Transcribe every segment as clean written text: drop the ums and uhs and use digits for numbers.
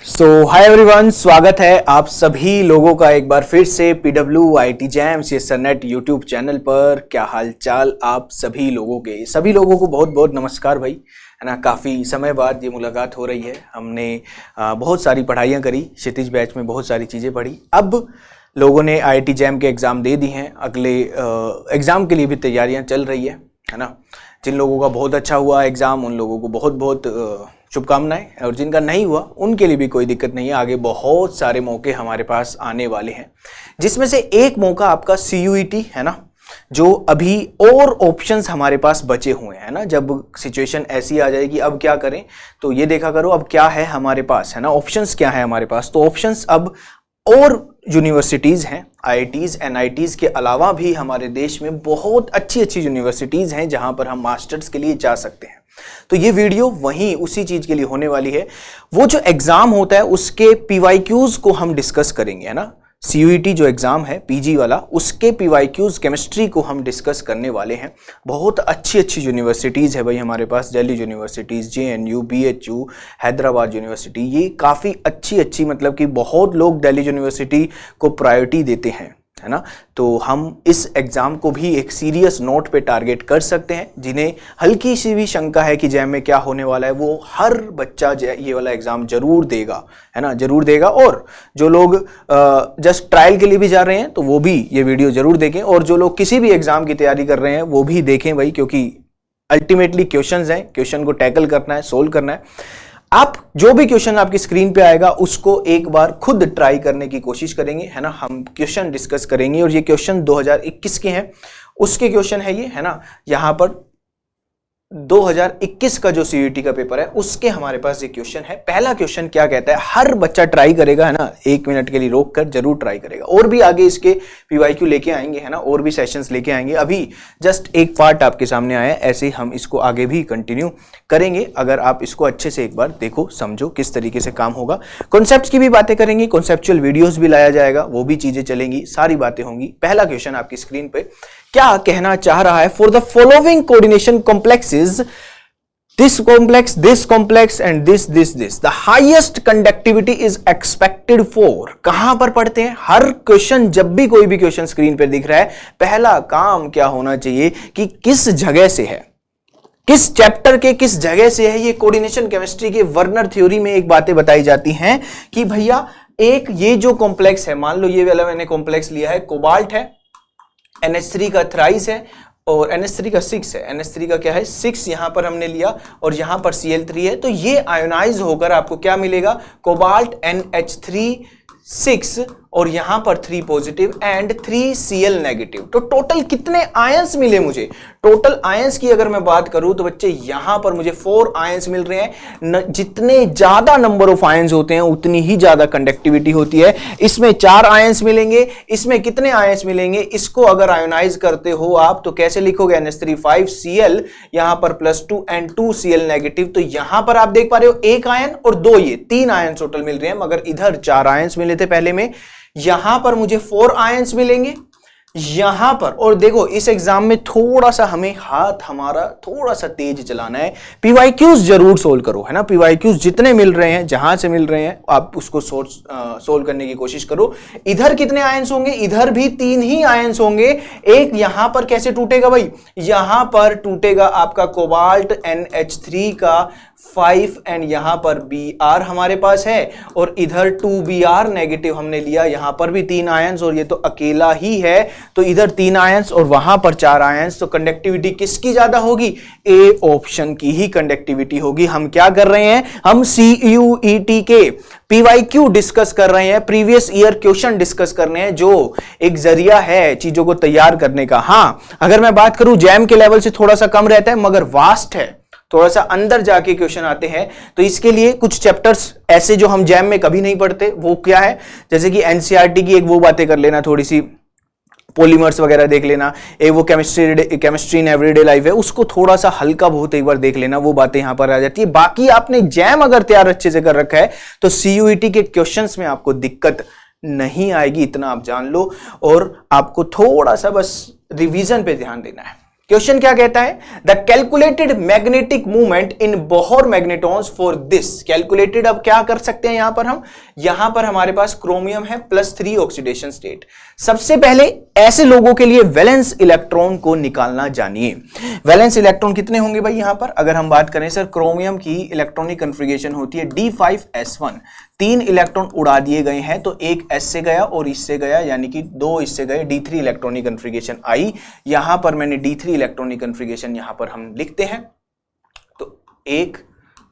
Hi everyone, स्वागत है आप सभी लोगों का एक बार फिर से PWIT jam CSR net YouTube channel पर। क्या हाल चाल आप सभी लोगों को बहुत बहुत नमस्कार भाई, है ना। काफ़ी समय बाद ये मुलाकात हो रही है। हमने बहुत सारी पढ़ाइयाँ करी, क्षितिज बैच में बहुत सारी चीज़ें पढ़ी। अब लोगों ने IIT जैम के एग्ज़ाम दे दी हैं, अगले एग्ज़ाम के लिए भी तैयारियाँ चल रही है ना। जिन लोगों का बहुत अच्छा हुआ एग्ज़ाम उन लोगों को बहुत बहुत शुभकामनाएं, और जिनका नहीं हुआ उनके लिए भी कोई दिक्कत नहीं है। आगे बहुत सारे मौके हमारे पास आने वाले हैं, जिसमें से एक मौका आपका CUET है ना, जो अभी और ऑप्शंस हमारे पास बचे हुए हैं ना। जब सिचुएशन ऐसी आ जाएगी अब क्या करें, तो ये देखा करो अब क्या है हमारे पास, है ना। ऑप्शंस क्या है हमारे पास, तो ऑप्शंस अब और यूनिवर्सिटीज़ हैं, IITs NITs के अलावा भी हमारे देश में बहुत अच्छी अच्छी यूनिवर्सिटीज़ हैं जहां पर हम मास्टर्स के लिए जा सकते हैं। तो ये वीडियो वहीं उसी चीज़ के लिए होने वाली है। वो जो एग्ज़ाम होता है उसके PYQs को हम डिस्कस करेंगे, है ना। CUET जो एग्ज़ाम है PG वाला, उसके PYQs केमिस्ट्री को हम डिस्कस करने वाले हैं। बहुत अच्छी अच्छी यूनिवर्सिटीज़ है भाई हमारे पास, Delhi universities, JNU, BHU, Hyderabad university. ये काफ़ी अच्छी अच्छी, मतलब कि बहुत लोग दिल्ली यूनिवर्सिटी को प्रायोरिटी देते हैं, है ना। तो हम इस एग्ज़ाम को भी एक सीरियस नोट पे टारगेट कर सकते हैं। जिन्हें हल्की सी भी शंका है कि जैम में क्या होने वाला है, वो हर बच्चा ये वाला एग्ज़ाम जरूर देगा, है ना, जरूर देगा। और जो लोग जस्ट ट्रायल के लिए भी जा रहे हैं तो वो भी ये वीडियो जरूर देखें, और जो लोग किसी भी एग्ज़ाम की तैयारी कर रहे हैं वो भी देखें भाई, क्योंकि अल्टीमेटली क्वेश्चंस हैं, क्वेश्चन को टैकल करना है, सोल्व करना है। आप जो भी क्वेश्चन आपकी स्क्रीन पे आएगा उसको एक बार खुद ट्राई करने की कोशिश करेंगे, है ना। हम क्वेश्चन डिस्कस करेंगे, और ये क्वेश्चन 2021 के हैं, उसके क्वेश्चन है ये, है ना। यहाँ पर 2021 का जो CUET का पेपर है उसके हमारे पास ये क्वेश्चन है। पहला क्वेश्चन क्या कहता है, हर बच्चा ट्राई करेगा, है ना, 1 मिनट के लिए रोक कर जरूर ट्राई करेगा। और भी आगे इसके PYQ लेके आएंगे, है ना, और भी सेशंस लेके आएंगे। अभी जस्ट एक पार्ट आपके सामने आया है, ऐसे ही हम इसको आगे भी कंटिन्यू करेंगे। अगर आप इसको अच्छे से एक बार देखो, समझो किस तरीके से काम होगा। कॉन्सेप्ट्स की भी बातें करेंगे, कॉन्सेप्चुअल वीडियोस भी लाया जाएगा, वो भी चीजें चलेंगी, सारी बातें होंगी। पहला क्वेश्चन आपकी स्क्रीन पे क्या कहना चाह रहा है, for the following coordination complexes, this complex and this the highest conductivity is expected for. कहां पर पढ़ते हैं हर क्वेश्चन, जब भी कोई भी क्वेश्चन स्क्रीन पर दिख रहा है, पहला काम क्या होना चाहिए कि किस जगह से है, किस चैप्टर के किस जगह से है। ये कोऑर्डिनेशन केमिस्ट्री के वर्नर थ्योरी में एक बातें बताई जाती हैं कि भैया एक ये जो कॉम्प्लेक्स है, मान लो ये वाला मैंने कॉम्प्लेक्स लिया है, कोबाल्ट है, NH3 का थ्राइस है, और NH3 का 6 है, NH3 का क्या है 6 यहां पर हमने लिया, और यहां पर Cl3 है। तो ये आयोनाइज होकर आपको क्या मिलेगा, कोबाल्ट NH3 6, और यहां पर 3 पॉजिटिव एंड 3 Cl नेगेटिव। तो टोटल कितने आयंस मिले मुझे, टोटल आयंस की अगर मैं बात करूं तो बच्चे यहां पर मुझे 4 आयंस मिल रहे हैं। जितने ज्यादा नंबर ऑफ आयंस होते हैं उतनी ही ज्यादा कंडक्टिविटी होती है। इसमें 4 आयंस मिलेंगे, इसमें कितने आयंस मिलेंगे, इसको अगर आयोनाइज करते हो आप तो कैसे लिखोगे, NH3 5 Cl, यहां पर +2 एंड 2 Cl नेगेटिव। तो यहां पर आप देख पा रहे हो 1 आयन और 2, ये 3 आयन टोटल मिल रहे हैं, मगर इधर 4 आयंस मिले थे पहले में। यहां पर मुझे 4 आयंस मिलेंगे यहां पर। और देखो इस एग्जाम में थोड़ा सा हमें हाथ हमारा थोड़ा सा तेज चलाना है। PYQs जरूर सोल्व करो, है ना। PYQs जितने मिल रहे हैं, जहां से मिल रहे हैं, आप उसको सोल्व करने की कोशिश करो। इधर कितने आयंस होंगे, इधर भी 3 ही आयंस होंगे। एक यहां पर कैसे टूटेगा भाई, यहां पर टूटेगा आपका कोबाल्ट NH3 का 5, एंड यहां पर Br हमारे पास है, और इधर 2Br नेगेटिव हमने लिया। यहां पर भी 3 आयंस, और ये तो अकेला ही है, तो इधर 3 आयंस और वहां पर 4 आयंस। तो कंडक्टिविटी किसकी ज्यादा होगी, A ऑप्शन की ही कंडक्टिविटी होगी। हम क्या कर रहे हैं, हम CUET के PYQ डिस्कस कर रहे हैं, प्रीवियस ईयर क्वेश्चन डिस्कस कर रहे हैं, जो एक जरिया है चीजों को तैयार करने का। हां, अगर मैं बात करूं जैम के लेवल से थोड़ा सा कम रहता है, मगर वास्ट है, थोड़ा सा अंदर जाके क्वेश्चन आते हैं। तो इसके लिए कुछ चैप्टर्स ऐसे जो हम जैम में कभी नहीं पढ़ते, वो क्या है, जैसे कि NCERT की एक वो बातें कर लेना, थोड़ी सी पॉलीमर्स वगैरह देख लेना, एक वो केमिस्ट्री इन एवरीडे लाइफ है, उसको थोड़ा सा हल्का बहुत एक बार देख लेना, वो बातें यहां पर आ जाती है। बाकी आपने जैम अगर तैयार अच्छे से कर रखा है तो CUET के क्वेश्चंस में आपको दिक्कत नहीं आएगी, इतना आप जान लो। और आपको थोड़ा सा बस रिवीजन पे ध्यान देना है। क्वेश्चन क्या कहता है, the calculated magnetic movement in Bohr magnetons for this. Calculated अब क्या कर सकते हैं यहां पर हमारे पास क्रोमियम है +3 ऑक्सीडेशन स्टेट। सबसे पहले ऐसे लोगों के लिए वैलेंस इलेक्ट्रॉन को निकालना जानिए। वैलेंस इलेक्ट्रॉन कितने होंगे भाई यहां पर, अगर हम बात करें सर, क्रोमियम की इलेक्ट्रॉनिक कन्फिगरेशन होती है D5S1, 3 इलेक्ट्रॉन उड़ा दिए गए हैं, तो एक S से गया और इससे गया, यानी कि 2 इससे गए, D3 इलेक्ट्रॉनिक कन्फिगरेशन आई। यहां पर मैंने D3 इलेक्ट्रॉनिक कन्फिगरेशन यहां पर हम लिखते हैं, तो एक,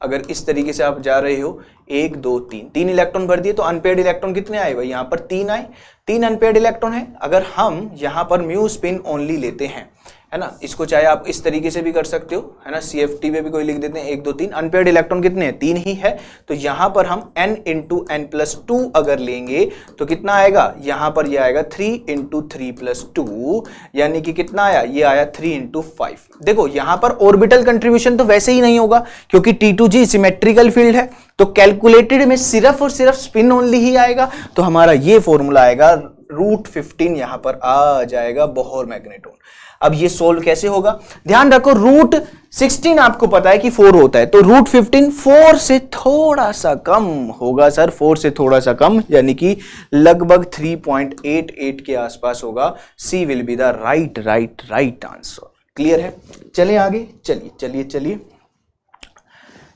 अगर इस तरीके से आप जा रहे हो, 1 2 3 इलेक्ट्रॉन भर दिए, तो अनपेयर्ड इलेक्ट्रॉन कितने आए भाई, यहां पर 3 आए, 3 अनपेयर्ड इलेक्ट्रॉन है। अगर हम यहां पर म्यू स्पिन ओनली लेते हैं, है ना, इसको चाहे आप इस तरीके से भी कर सकते हो, है ना, CFT में भी कोई लिख देते हैं 1 2 3, अनपेयर्ड इलेक्ट्रॉन कितने हैं, 3 ही है, तो यहां पर हम n × n+2 अगर लेंगे तो कितना आएगा, यहां पर यह आएगा 3 × 3+2, यानी कि कितना आया, ये आया 3 × 5। देखो यहां पर ऑर्बिटल कंट्रीब्यूशन तो वैसे ही नहीं होगा क्योंकि T2G सिमेट्रिकल फील्ड है, तो कैलकुलेटेड में सिर्फ और सिर्फ स्पिन ओनली ही आएगा, तो हमारा ये फॉर्मूला आएगा √15 यहां पर आ जाएगा बोहर मैग्नेटॉन। अब ये सोल्व कैसे होगा, ध्यान रखो, √16 आपको पता है कि 4 होता है, तो √15 4 से थोड़ा सा कम होगा सर, 4 से थोड़ा सा कम, यानी कि लगभग 3.88 के आसपास होगा। C will be the right answer. Clear है, चले आगे, चलिए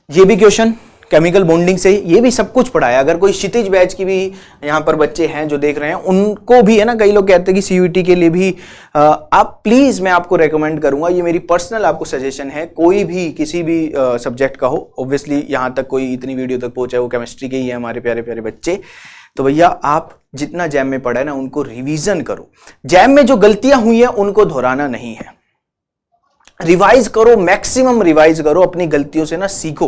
ये भी क्वेश्चन केमिकल बॉन्डिंग से, ये भी सब कुछ पढ़ाया। अगर कोई क्षितिज बैच की भी यहाँ पर बच्चे हैं जो देख रहे हैं, उनको भी, है ना, कई लोग कहते हैं कि CUET के लिए भी आप प्लीज, मैं आपको रेकमेंड करूंगा, ये मेरी पर्सनल आपको सजेशन है, कोई भी किसी भी सब्जेक्ट का हो, ऑब्वियसली यहाँ तक कोई इतनी वीडियो तक पहुंचा है वो केमिस्ट्री के ही है हमारे प्यारे प्यारे बच्चे, तो भैया आप जितना जैम में पढ़ा है ना उनको रिवीजन करो। जैम में जो गलतियां हुई है उनको दोहराना नहीं है, रिवाइज करो, मैक्सिमम रिवाइज करो, अपनी गलतियों से ना सीखो।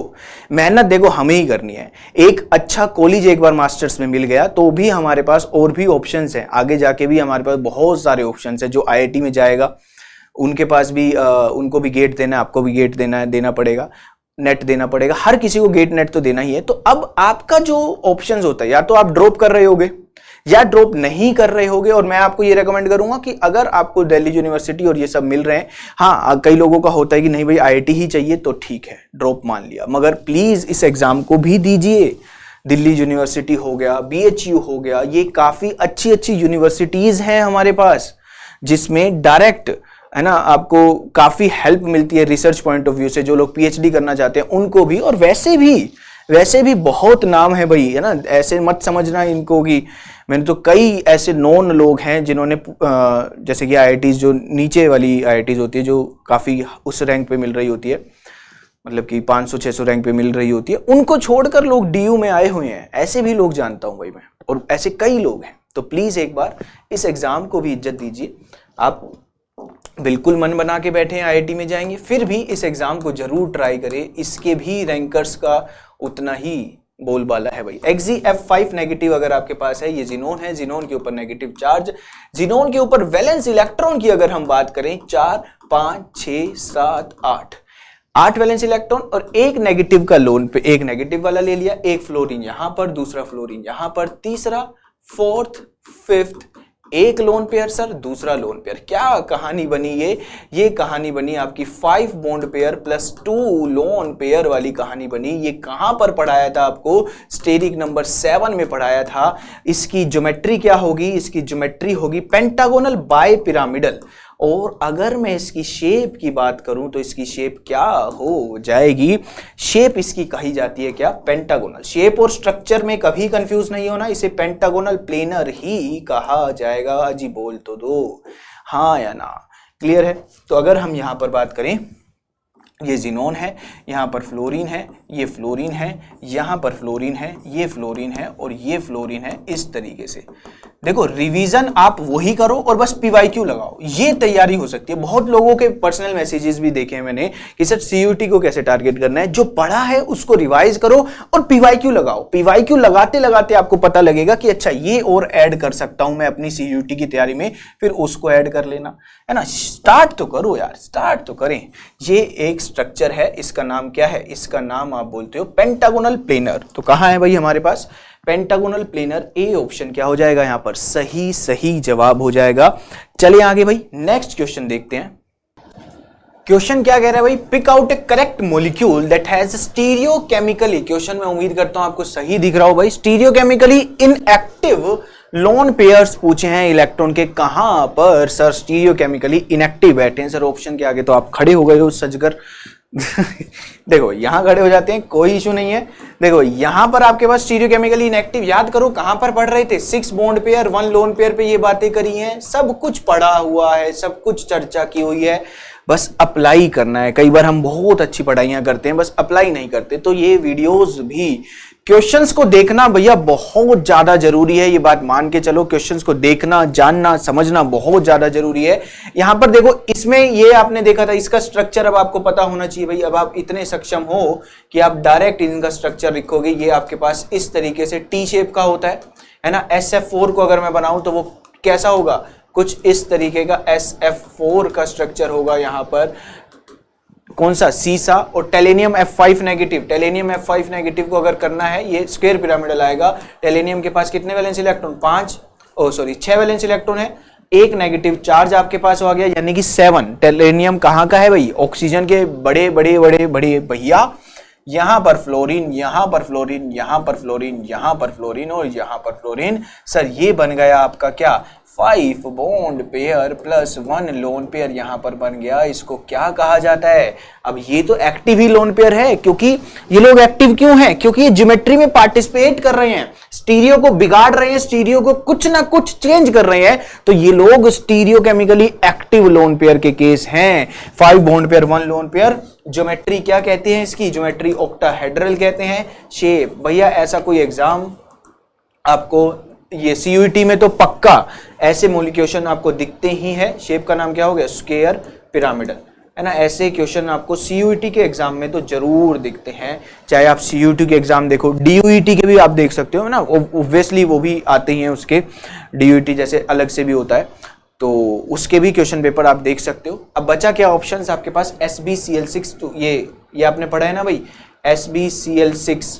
मेहनत देखो हमें ही करनी है। एक अच्छा कॉलेज एक बार मास्टर्स में मिल गया तो भी हमारे पास और भी ऑप्शंस हैं, आगे जाके भी हमारे पास बहुत सारे ऑप्शंस हैं। जो IIT में जाएगा उनके पास भी उनको भी गेट देना है, आपको भी गेट देना पड़ेगा, नेट देना पड़ेगा, हर किसी को गेट नेट तो देना ही है। तो अब आपका जो ऑप्शंस होता है, या तो आप ड्रॉप कर रहे होगे या ड्रॉप नहीं कर रहे होगे, और मैं आपको ये रेकमेंड करूंगा कि अगर आपको दिल्ली यूनिवर्सिटी और ये सब मिल रहे हैं, हाँ कई लोगों का होता है कि नहीं भाई IIT ही चाहिए, तो ठीक है ड्रॉप मान लिया, मगर प्लीज इस एग्जाम को भी दीजिए। दिल्ली यूनिवर्सिटी हो गया, BHU हो गया, ये काफी अच्छी यूनिवर्सिटीज हैं हमारे पास, जिसमें डायरेक्ट, है ना, आपको काफी हेल्प मिलती है रिसर्च पॉइंट ऑफ व्यू से। जो लोग PhD करना चाहते हैं उनको भी, और वैसे भी बहुत नाम है भाई, है ना, ऐसे मत समझना इनको कि, मैंने तो कई ऐसे नॉन लोग हैं जिन्होंने जैसे कि IITs, जो नीचे वाली IITs होती है, जो काफी उस रैंक पे मिल रही होती है, मतलब कि 500-600 रैंक पे मिल रही होती है, उनको छोड़कर लोग DU में आए हुए हैं, ऐसे भी लोग जानता हूं भाई मैं, और ऐसे कई लोग हैं। तो प्लीज एक बार इस एग्जाम को भी इज्जत दीजिए। आप बिल्कुल मन बना के बैठे हैं IIT में जाएंगे, फिर भी इस एग्जाम को जरूर ट्राई करें, इसके भी रैंकर्स का उतना ही बोलबाला है भाई। Xf5 नेगेटिव अगर आपके पास है, ये जिनोन है, जिनोन के ऊपर नेगेटिव चार्ज, जिनोन के ऊपर वैलेंस इलेक्ट्रॉन की अगर हम बात करें, 4 5 6 7 8 वैलेंस इलेक्ट्रॉन, और एक नेगेटिव का लोन पे, एक नेगेटिव वाला ले लिया, एक फ्लोरीन यहां पर, दूसरा फ्लोरीन यहां पर, तीसरा, फोर्थ, फिफ्थ, एक लोन पेयर सर, दूसरा लोन पेयर। क्या कहानी बनी ये कहानी बनी आपकी 5 बॉन्ड पेयर +2 लोन पेयर वाली कहानी बनी। ये कहां पर पढ़ाया था आपको, स्टेरिक नंबर 7 में पढ़ाया था। इसकी ज्योमेट्री क्या होगी, इसकी ज्योमेट्री होगी पेंटागोनल बाय पिरामिडल, और अगर मैं इसकी शेप की बात करूं तो इसकी शेप क्या हो जाएगी, शेप इसकी कही जाती है क्या, पेंटागोनल। शेप और स्ट्रक्चर में कभी कंफ्यूज नहीं होना, इसे पेंटागोनल प्लेनर ही कहा जाएगा। अजी बोल तो दो हाँ या ना, क्लियर है। तो अगर हम यहां पर बात करें, ये जिनोन है, यहां पर फ्लोरीन है, ये फ्लोरीन है, यहां पर फ्लोरीन है, ये फ्लोरीन है, और ये फ्लोरीन है। इस तरीके से देखो, रिवीजन आप वही करो और बस PYQ लगाओ, ये तैयारी हो सकती है। बहुत लोगों के पर्सनल मैसेजेस भी देखे हैं मैंने कि सर CUET को कैसे टारगेट करना है। जो पढ़ा है उसको रिवाइज करो और PYQ लगाओ। PYQ लगाते लगाते आपको पता लगेगा कि अच्छा ये और ऐड कर सकता हूं मैं अपनी CUET की तैयारी में, फिर उसको ऐड कर लेना, है ना। स्टार्ट तो करो यार, स्टार्ट तो करें। ये एक स्ट्रक्चर है, इसका नाम क्या है, इसका नाम आप बोलते हो पेंटागोनल प्लेनर। तो कहां है भाई हमारे पास पेंटागोनल प्लेनर, ए ऑप्शन क्या हो जाएगा यहां पर, सही जवाब हो जाएगा। चलिए आगे भाई, नेक्स्ट क्वेश्चन देखते हैं। क्वेश्चन क्या कह रहा है भाई, pick out a correct molecule that has stereochemically, question में उम्मीद करता हूं आपको सही दिख रहा हो भाई, स्टीरियोकेमिकली इनएक्टिव लोन पेयर्स पूछे हैं इलेक्ट्रॉन के, कहां पर सर स्टीरियोकेमिकली इनएक्टिव बैठे हैं सर, ऑप्शन के आगे तो आप खड़े हो गए हो सजकर देखो यहां खड़े हो जाते हैं, कोई इशू नहीं है। देखो यहां पर आपके पास स्टीरियोकेमिकली इनएक्टिव, याद करो कहां पर पढ़ रहे थे, 6 बॉन्ड पेयर 1 लोन पेयर पे ये बातें करी हैं, सब कुछ पढ़ा हुआ है, सब कुछ चर्चा की हुई है, बस अप्लाई करना है। कई बार हम बहुत अच्छी पढ़ाइयां करते हैं, बस अप्लाई नहीं करते। तो ये वीडियोस भी, क्वेश्चंस को देखना भैया बहुत ज्यादा जरूरी है, ये बात मान के चलो, क्वेश्चंस को देखना, जानना, समझना बहुत ज्यादा जरूरी है। यहां पर देखो, इसमें ये आपने देखा था, इसका स्ट्रक्चर अब आपको पता होना चाहिए भाई। अब आप इतने सक्षम हो कि आप डायरेक्ट इनका स्ट्रक्चर लिखोगे। ये आपके पास इस तरीके से टी शेप का होता है ना। SF4 को अगर मैं बनाऊं तो वो कैसा होगा, कुछ इस तरीके का SF4 का स्ट्रक्चर होगा। यहां पर कौन सा, सीसा और टेलेनियम F5 नेगेटिव, टेलेनियम F5 नेगेटिव को अगर करना है, ये स्क्वायर पिरामिडल आएगा। टेलेनियम के पास कितने वैलेंस इलेक्ट्रॉन, 6 वैलेंस इलेक्ट्रॉन है, एक नेगेटिव चार्ज आपके पास हो गया, यानी कि 7। टेलेनियम कहां का है भाई, ऑक्सीजन के बड़े बड़े बड़े बड़े भैया, यहां पर फ्लोरीन, यहां पर फ्लोरीन, यहां पर फ्लोरीन, यहां पर फ्लोरीन और यहां पर फ्लोरीन। सर ये बन गया आपका क्या, 5 bond pair plus 1 lone pair यहां पर बन गया। इसको क्या कहा जाता है, अब ये तो एक्टिव ही लोन पेयर है, क्योंकि ये लोग एक्टिव क्यों हैं, क्योंकि ये ज्योमेट्री में पार्टिसिपेट कर रहे हैं, स्टीरियो को बिगाड़ रहे हैं, स्टीरियो को कुछ ना कुछ चेंज कर रहे हैं, तो ये लोग stereo chemically active lone pair के केस हैं। 5 bond pair 1 lone pair, geometry क्या कहते हैं इसकी, ज्योमेट्री ऑक्टाहेड्रल कहते हैं। शेप भैया ऐसा कोई एग्जाम आपको, ये CUET में तो पक्का ऐसे क्वेश्चन आपको दिखते ही है। शेप का नाम क्या हो गया, स्क्वायर पिरामिडल, है ना। ऐसे क्वेश्चन आपको CUET के एग्जाम में तो जरूर दिखते हैं, चाहे आप CUET के एग्जाम देखो, DUET के भी आप देख सकते हो ना, ऑब्वियसली वो भी आते ही हैं उसके, DUET जैसे अलग से भी होता है, तो उसके भी क्वेश्चन पेपर आप देख सकते हो। अब बचा क्या ऑप्शंस आपके पास, SbCl6, ये आपने पढ़ा है ना भाई, SbCl6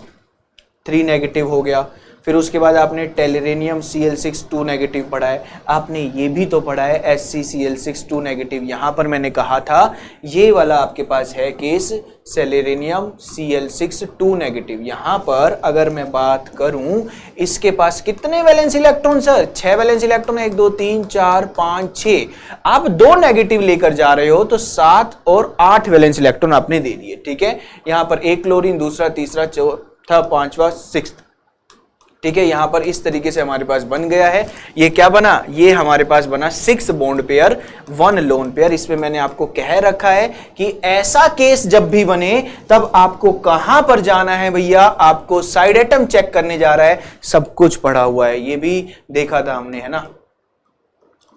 3 नेगेटिव हो गया। फिर उसके बाद आपने टेलेरेनियम Cl6 2 नेगेटिव पढ़ा है, आपने ये भी तो पढ़ा है ScCl6 2 नेगेटिव। यहां पर मैंने कहा था ये वाला आपके पास है केस सेलेरेनियम Cl6 2 नेगेटिव। यहां पर अगर मैं बात करूं, इसके पास कितने valence electron sir, 6 valence electron, 1 2 3 4 5 6, आप 2 नेगेटिव लेकर जा रहे हो तो 7 और 8 वैलेंस इलेक्ट्रॉन आपने दे दिए, ठीक है। यहां पर एक क्लोरीन, दूसरा, तीसरा, चौथा, पांचवा, 6, ठीक है। यहां पर इस तरीके से हमारे पास बन गया है, ये क्या बना, ये हमारे पास बना 6 बॉन्ड पेयर 1 लोन पेयर। इसमें मैंने आपको कह रखा है कि ऐसा केस जब भी बने तब आपको कहां पर जाना है भैया, आपको साइड एटम चेक करने जा रहा है, सब कुछ पढ़ा हुआ है, ये भी देखा था हमने, है ना।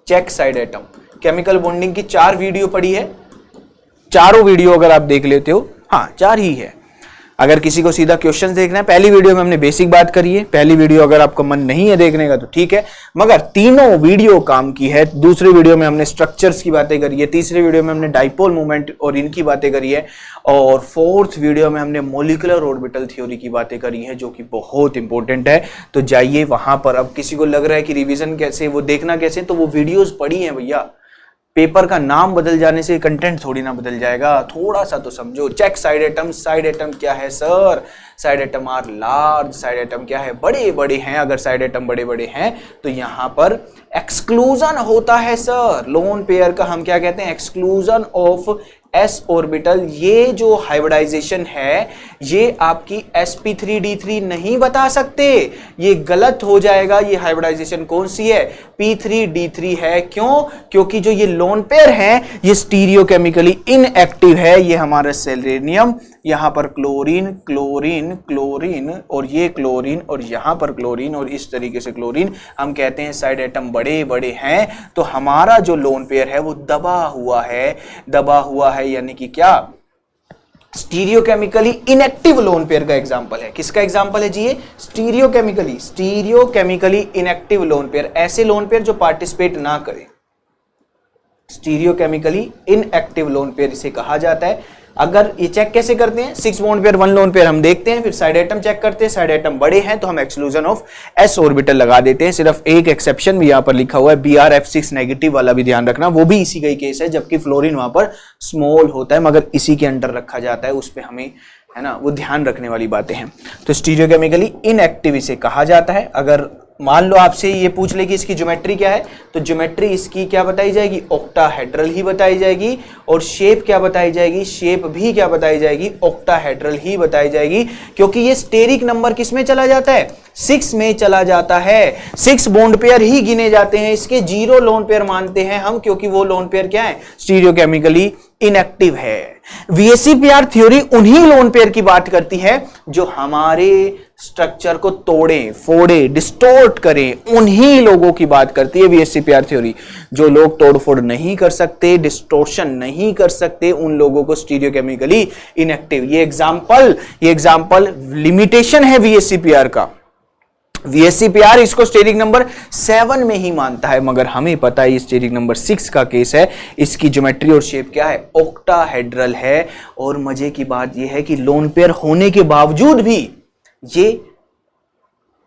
Check side atom, chemical bonding की 4 वीडियो पड़ी है, चारों वीडियो अगर आप देख लेते हो, हाँ 4 ही है। अगर किसी को सीधा क्वेश्चन देखना है, पहली वीडियो में हमने बेसिक बात करी है, पहली वीडियो अगर आपका मन नहीं है देखने का तो ठीक है, मगर तीनों वीडियो काम की है। दूसरी वीडियो में हमने स्ट्रक्चर्स की बातें करी है, तीसरी वीडियो में हमने डाइपोल मूवमेंट और इनकी बातें करी है, और 4th वीडियो में हमने मॉलिक्यूलर ऑर्बिटल थ्योरी की बातें करी है, जो कि बहुत इंपॉर्टेंट है। तो जाइए वहां पर, अब किसी को लग रहा है कि रिविजन कैसे, वो देखना कैसे, तो वो वीडियोज पड़ी है भैया। पेपर का नाम बदल जाने से कंटेंट थोड़ी ना बदल जाएगा, थोड़ा सा तो समझो। Check side atom, side atom क्या है sir, side atom are large, side atom क्या है, बड़े बड़े हैं। अगर साइड एटम बड़े बड़े हैं तो यहां पर एक्सक्लूजन होता है सर, लोन पेयर का हम क्या कहते हैं, एक्सक्लूजन ऑफ s ऑर्बिटल। ये जो हाइब्रिडाइजेशन है ये आपकी sp3d3 नहीं बता सकते, ये गलत हो जाएगा। ये हाइब्रिडाइजेशन कौन सी है, p3d3 है। क्यों, क्योंकि जो ये लोन पेयर है ये स्टीरियो केमिकली इनएक्टिव है। ये हमारा सेलेनियम, यहां पर क्लोरीन क्लोरीन क्लोरीन और ये क्लोरीन और यहां पर क्लोरीन और इस तरीके से क्लोरीन, हम कहते हैं साइड एटम बड़े बड़े हैं। तो हमारा जो लोन पेयर है वो दबा हुआ है, दबा हुआ है, यानी कि क्या, स्टीरियोकेमिकली इनएक्टिव लोन पेयर का एग्जांपल है। किसका एग्जांपल है जी ये, स्टीरियोकेमिकली इनएक्टिव लोन पेयर, ऐसे लोन पेयर जो पार्टिसिपेट ना करें, स्टीरियोकेमिकली इनएक्टिव लोन पेयर इसे कहा जाता है। अगर ये चेक कैसे करते हैं, 6 बॉन्ड पेयर 1 लोन पेयर हम देखते हैं, फिर साइड एटम चेक करते हैं, साइड एटम बड़े हैं तो हम एक्सक्लूजन ऑफ s ऑर्बिटल लगा देते हैं। सिर्फ एक एक्सेप्शन भी यहां पर लिखा हुआ है, BrF6 नेगेटिव वाला भी ध्यान रखना, वो भी इसी का ही केस है, जबकि फ्लोरीन वहां पर स्मॉल होता है मगर इसी के अंडर रखा जाता है, उस पर हमें है ना वो ध्यान रखने वाली बातें हैं। तो स्टीरियोकेमिकली इनएक्टिव इसे कहा जाता है। अगर मान लो आपसे ये पूछ ले कि इसकी ज्योमेट्री क्या है, तो ज्योमेट्री इसकी क्या बताई जाएगी, ऑक्टाहेड्रल ही बताई जाएगी। और शेप क्या बताई जाएगी, शेप भी क्या बताई जाएगी, ऑक्टाहेड्रल ही बताई जाएगी, क्योंकि ये स्टेरिक नंबर किस में चला जाता है, 6 में चला जाता है। 6 बॉन्ड पेयर ही गिने जाते हैं, इसके 0 लोन पेयर मानते हैं हम, क्योंकि वो लोन पेयर क्या है, स्टीरियोकेमिकली इनएक्टिव है। VSEPR थ्योरी उन्हीं लोन पेयर की बात करती है जो हमारे स्ट्रक्चर को तोड़े, फोड़े, डिस्टोर्ट करें, उन्हीं लोगों की बात करती है VSEPR थ्योरी। जो लोग तोड़फोड़ नहीं कर सकते, डिस्टोर्शन नहीं कर सकते, उन लोगों को स्टीरियोकेमिकली इनएक्टिव। ये एग्जांपल लिमिटेशन है VSEPR का। VSEPR इसको स्टेरिक नंबर 7 में ही मानता है, मगर हमें पता है ये स्टेरिक नंबर 6 का केस है। इसकी ज्योमेट्री और शेप क्या है, ऑक्टाहेड्रल है। और मजे की बात यह है कि लोन पेयर होने के बावजूद भी ये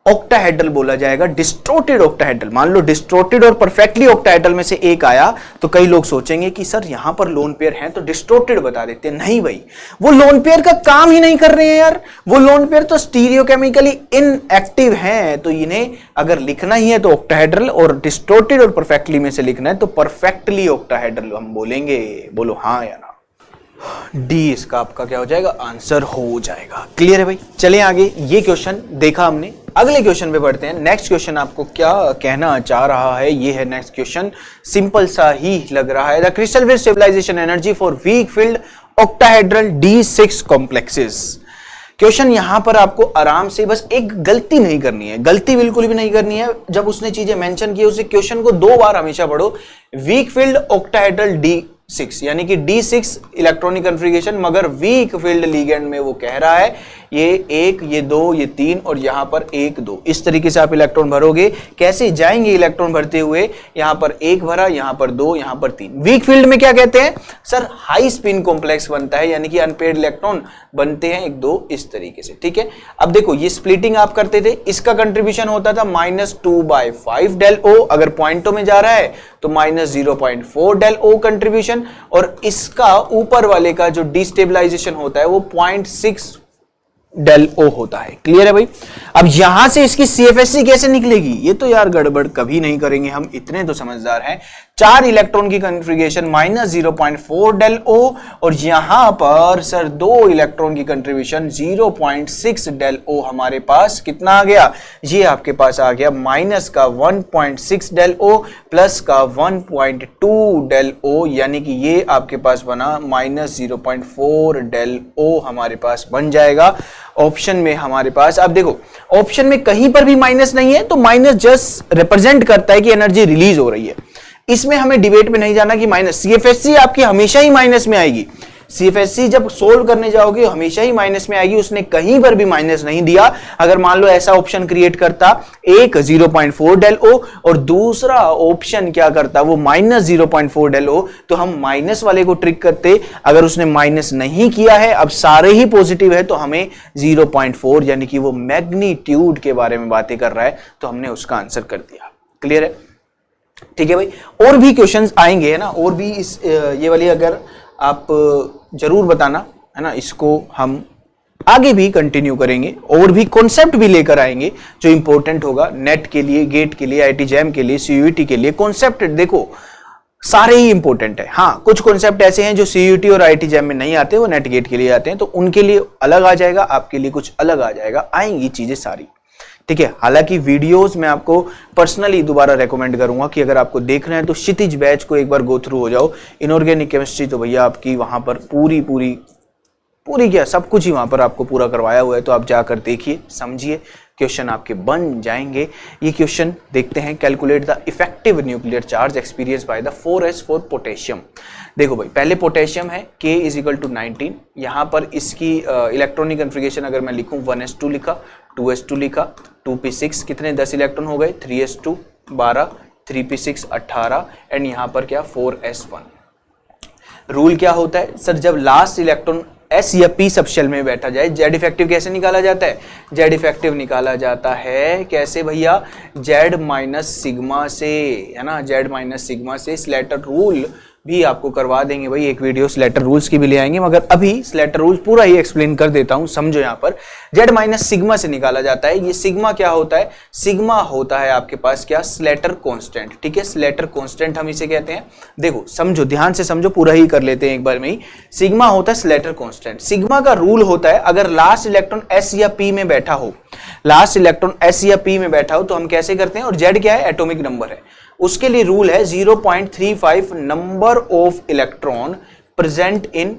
ऑक्टाहेड्रल बोला जाएगा, डिस्टोर्टेड ऑक्टाहेड्रल। मान लो डिस्टोर्टेड और परफेक्टली ऑक्टाहेड्रल में से एक आया तो कई लोग सोचेंगे कि सर यहां पर लोन पेयर हैं तो डिस्टोर्टेड बता देते हैं। नहीं भाई, वो लोन पेयर का काम ही नहीं कर रहे हैं यार, वो लोन पेयर तो स्टीरियोकेमिकली इनएक्टिव हैं। तो इन्हें अगर लिखना ही है तो ऑक्टाहेड्रल, और डिस्टोर्टेड और परफेक्टली में से लिखना है तो परफेक्टली ऑक्टाहेड्रल हम बोलेंगे। बोलो हाँ या ना। डी इसका आपका क्या हो जाएगा, आंसर हो जाएगा। क्लियर है भाई, चलें आगे। ये क्वेश्चन देखा हमने, अगले क्वेश्चन पे बढ़ते हैं। नेक्स्ट क्वेश्चन आपको क्या कहना चाह रहा है, ये है नेक्स्ट क्वेश्चन, सिंपल सा ही लग रहा है। The crystal field stabilization energy for weak field octahedral D6 complexes. Question यहां पर आपको आराम से, बस एक गलती नहीं करनी है, गलती बिल्कुल भी नहीं करनी है। जब उसने चीजें मेंशन की उसे क्वेश्चन को 2 बार हमेशा पढ़ो। वीक फील्ड ऑक्टाहेड्रल D6 यानी कि D6 इलेक्ट्रॉनिक कन्फिगरेशन, मगर वीक फील्ड लिगेंड में वो कह रहा है ये 1, ये 2, ये 3 और यहां पर 1, 2। इस तरीके से आप इलेक्ट्रॉन भरोगे। कैसे जाएंगे इलेक्ट्रॉन भरते हुए, यहां पर 1 भरा, यहां पर 2, यहां पर 3। वीक फील्ड में क्या कहते हैं सर, हाई स्पिन कॉम्प्लेक्स बनता है, यानी कि अनपेयर्ड इलेक्ट्रॉन बनते हैं 1, 2 इस तरीके से। ठीक है, अब देखो ये स्प्लिटिंग आप करते थे, इसका कंट्रीब्यूशन होता था -2/5 डेल O। अगर पॉइंटों में जा रहा है तो -0.4 डेल O कंट्रीब्यूशन, और इसका ऊपर वाले का जो डिस्टेबलाइजेशन होता है वो 0.6 डेल O होता है। क्लियर है भाई। अब यहां से इसकी CFSC कैसे निकलेगी, ये तो यार गड़बड़ कभी नहीं करेंगे हम, इतने तो समझदार हैं। 4 इलेक्ट्रॉन की कंफिगरेशन -0.4 डेल O, और यहां पर सर 2 इलेक्ट्रॉन की कंट्रीब्यूशन 0.6 डेल O। हमारे पास कितना आ गया, ये आपके पास आ गया माइनस का 1.6 डेल O प्लस का 1.2 डेल O, यानी कि ये आपके पास बना -0.4 डेल O हमारे पास बन जाएगा ऑप्शन में हमारे पास। अब देखो ऑप्शन में कहीं पर भी माइनस नहीं है, तो माइनस जस्ट रिप्रेजेंट करता है कि एनर्जी रिलीज हो रही है। इसमें हमें डिबेट में नहीं जाना कि माइनस, CFSC आपकी हमेशा ही माइनस में आएगी। CFSC जब सोल्व करने जाओगे हमेशा ही माइनस में आएगी, उसने कहीं पर भी माइनस नहीं दिया। अगर मान लो ऐसा ऑप्शन क्रिएट करता, एक 0.4 डेल O और दूसरा ऑप्शन क्या करता, वो -0.4 डेल O, तो हम माइनस वाले को ट्रिक करते। अगर उसने माइनस नहीं किया है, अब सारे ही पॉजिटिव है, तो हमें 0.4 यानी कि वो मैग्नीट्यूड के बारे में बातें कर रहा है, तो हमने उसका आंसर कर दिया। क्लियर है, ठीक है भाई। और भी क्वेश्चंस आएंगे है ना, और भी इस ये वाली अगर आप जरूर बताना है ना, इसको हम आगे भी कंटिन्यू करेंगे, और भी कॉन्सेप्ट भी लेकर आएंगे जो इंपॉर्टेंट होगा नेट के लिए, गेट के लिए, IIT जैम के लिए, CUET के लिए। कॉन्सेप्ट देखो सारे ही इंपॉर्टेंट है। हाँ, कुछ कॉन्सेप्ट ऐसे हैं जो CUET और IIT जैम में नहीं आते, वो नेट गेट के लिए आते हैं, तो उनके लिए अलग आ जाएगा, आपके लिए कुछ अलग आ जाएगा, आएंगी चीजें सारी। ठीक है, हालांकि वीडियोस मैं आपको पर्सनली दोबारा रेकमेंड करूंगा कि अगर आपको देखना है तो क्षितिज बैच को एक बार गो थ्रू हो जाओ। इनऑर्गेनिक केमिस्ट्री तो भैया आपकी वहां पर पूरी क्या सब कुछ ही वहां पर आपको पूरा करवाया हुआ है, तो आप जाकर देखिए, समझिए, क्वेश्चन आपके बन जाएंगे। ये क्वेश्चन देखते हैं, calculate the effective nuclear charge experience by the 4s for potassium. देखो भाई, पहले पोटेशियम है, K = 19। यहां पर इसकी इलेक्ट्रॉनिक कन्फिगरेशन अगर मैं लिखूं 1s2 लिखा, 2s2 लिखा, 2p6 कितने 10 इलेक्ट्रॉन हो गए, 3s2 12, 3p6 18, एंड यहां पर क्या 4s1। रूल क्या होता है सर, जब लास्ट इलेक्ट्रॉन एस या पी सब शेल में बैठा जाए, जेड इफेक्टिव कैसे निकाला जाता है, जेड इफेक्टिव निकाला जाता है कैसे भैया, जेड माइनस सिग्मा से, है ना, जेड माइनस सिग्मा से। स्लेटर रूल भी आपको करवा देंगे भाई, एक वीडियो स्लेटर रूल्स की भी ले आएंगे, मगर अभी स्लेटर रूल्स पूरा ही एक्सप्लेन कर देता हूं, समझो। यहां पर जेड माइनस सिग्मा से निकाला जाता है। ये सिग्मा क्या होता है, सिग्मा होता है आपके पास क्या, स्लेटर कांस्टेंट, ठीक है, स्लेटर कांस्टेंट हम इसे कहते हैं। देखो समझो, ध्यान से समझो, पूरा ही कर लेते हैं एक बार में ही। सिग्मा होता है स्लेटर कांस्टेंट। सिग्मा का रूल होता है अगर लास्ट इलेक्ट्रॉन एस या पी में बैठा हो, लास्ट इलेक्ट्रॉन एस या पी में बैठा हो तो हम कैसे करते हैं, और जेड क्या है, एटॉमिक नंबर है, उसके लिए रूल है 0.35 number of electron present in,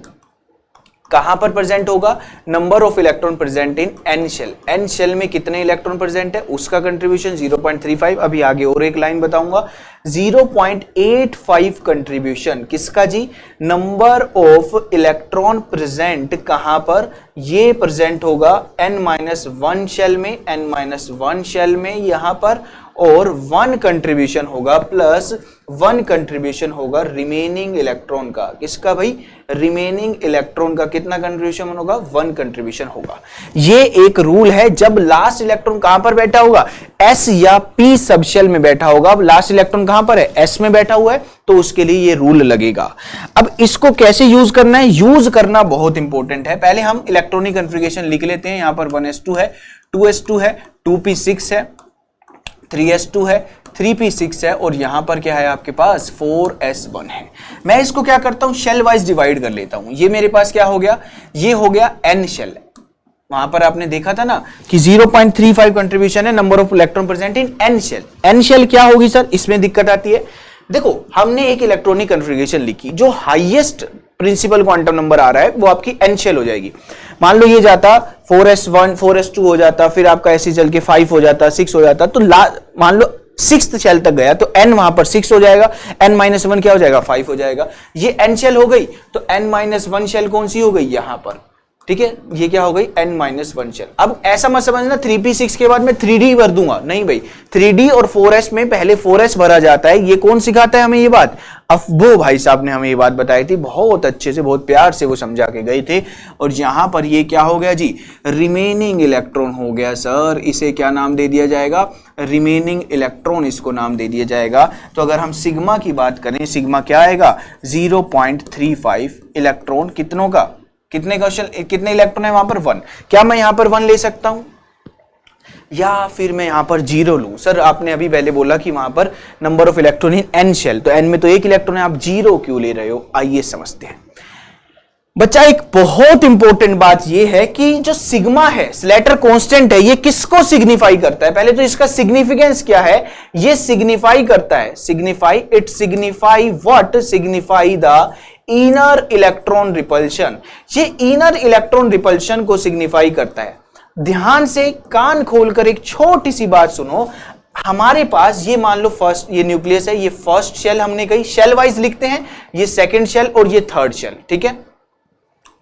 कहां पर प्रेजेंट होगा, number of electron present in n shell. N shell में कितने इलेक्ट्रॉन प्रेजेंट है, उसका कंट्रीब्यूशन 0.35। अभी आगे और एक लाइन बताऊंगा, 0.85 कंट्रीब्यूशन किसका जी, नंबर ऑफ इलेक्ट्रॉन प्रेजेंट कहां पर, ये प्रेजेंट होगा n-1 शेल में, n-1 शेल में यहां पर, और 1 कंट्रीब्यूशन होगा, प्लस 1 कंट्रीब्यूशन होगा रिमेनिंग इलेक्ट्रॉन का, किसका भाई, रिमेनिंग इलेक्ट्रॉन का कितना कंट्रीब्यूशन होगा, 1 कंट्रीब्यूशन होगा। ये एक रूल है जब लास्ट इलेक्ट्रॉन कहां पर बैठा होगा, एस या पी सब शेल में बैठा होगा। अब लास्ट इलेक्ट्रॉन कहां पर है, एस में बैठा हुआ है, तो उसके लिए ये रूल लगेगा। अब इसको कैसे यूज करना है, यूज करना बहुत इंपॉर्टेंट है। पहले हम इलेक्ट्रॉनिक कॉन्फ़िगरेशन लिख लेते हैं। यहां पर 1s2 है, 2s2 है, 2p6 है, 3s2 है, 3p6 है, और यहां पर क्या है आपके पास 4s1 है। मैं इसको क्या करता हूं, शेल वाइज डिवाइड कर लेता हूं। ये मेरे पास क्या हो गया, ये हो गया n शेल। वहां पर आपने देखा था ना कि 0.35 कंट्रीब्यूशन है number of electron present in n shell. n shell क्या होगी सर, इसमें दिक्कत आती है। देखो हमने एक इलेक्ट्रॉनिक कॉन्फ़िगरेशन लिखी, जो हाईएस्ट प्रिंसिपल क्वांटम नंबर आ रहा है वो आपकी n शेल हो जाएगी। मान लो ये जाता 4s1 4s2 हो जाता, फिर आपका ऐसे चल के 5 हो जाता, 6 हो जाता, तो मान लो 6th शेल तक गया तो n वहां पर 6 हो जाएगा, n-1 क्या हो जाएगा, 5 हो जाएगा। ये n शेल हो गई, तो n-1 शेल कौन सी हो गई यहां पर, ठीक है, ये क्या हो गई, n-1 शेल। अब ऐसा मत समझना 3p6 के बाद मैं 3d भर दूंगा, नहीं भाई, 3d और 4s में पहले 4s भरा जाता है। ये कौन सिखाता है हमें ये बात, अफबो भाई साहब ने हमें ये बात बताई थी, बहुत अच्छे से, बहुत प्यार से वो समझा के गए थे। और यहां पर ये क्या हो गया जी, रिमेनिंग इलेक्ट्रॉन हो गया सर। इसे क्या नाम दे दिया जाएगा, रिमेनिंग इलेक्ट्रॉन इसको नाम दे दिया जाएगा। तो अगर हम सिग्मा की बात करें, सिग्मा क्या आएगा, 0.35 इलेक्ट्रॉन, कितनों का, कितने क्वेश्चन, कितने इलेक्ट्रॉन है वहां पर, 1। क्या मैं यहां पर 1 ले सकता हूं, या फिर मैं यहां पर 0 लूं। सर आपने अभी पहले बोला कि वहां पर number of electron in n shell, तो n में तो एक इलेक्ट्रॉन है, आप 0 क्यों ले रहे हो, आइए समझते हैं। बच्चा एक बहुत इंपॉर्टेंट बात यह है कि जो सिग्मा है, स्लेटर कांस्टेंट है, ये किसको सिग्निफाई करता है, पहले तो इसका सिग्निफिकेंस क्या है, ये सिग्निफाई करता है, signify, it signify what, signify the inner electron repulsion. ये इनर इलेक्ट्रॉन रिपल्शन को सिग्निफाई करता है। ध्यान से कान खोलकर एक छोटी सी बात सुनो। हमारे पास ये मान लो फर्स्ट, ये न्यूक्लियस है, ये फर्स्ट शेल हमने कही, शेल वाइज लिखते हैं, ये सेकंड शेल और ये थर्ड शेल, ठीक है,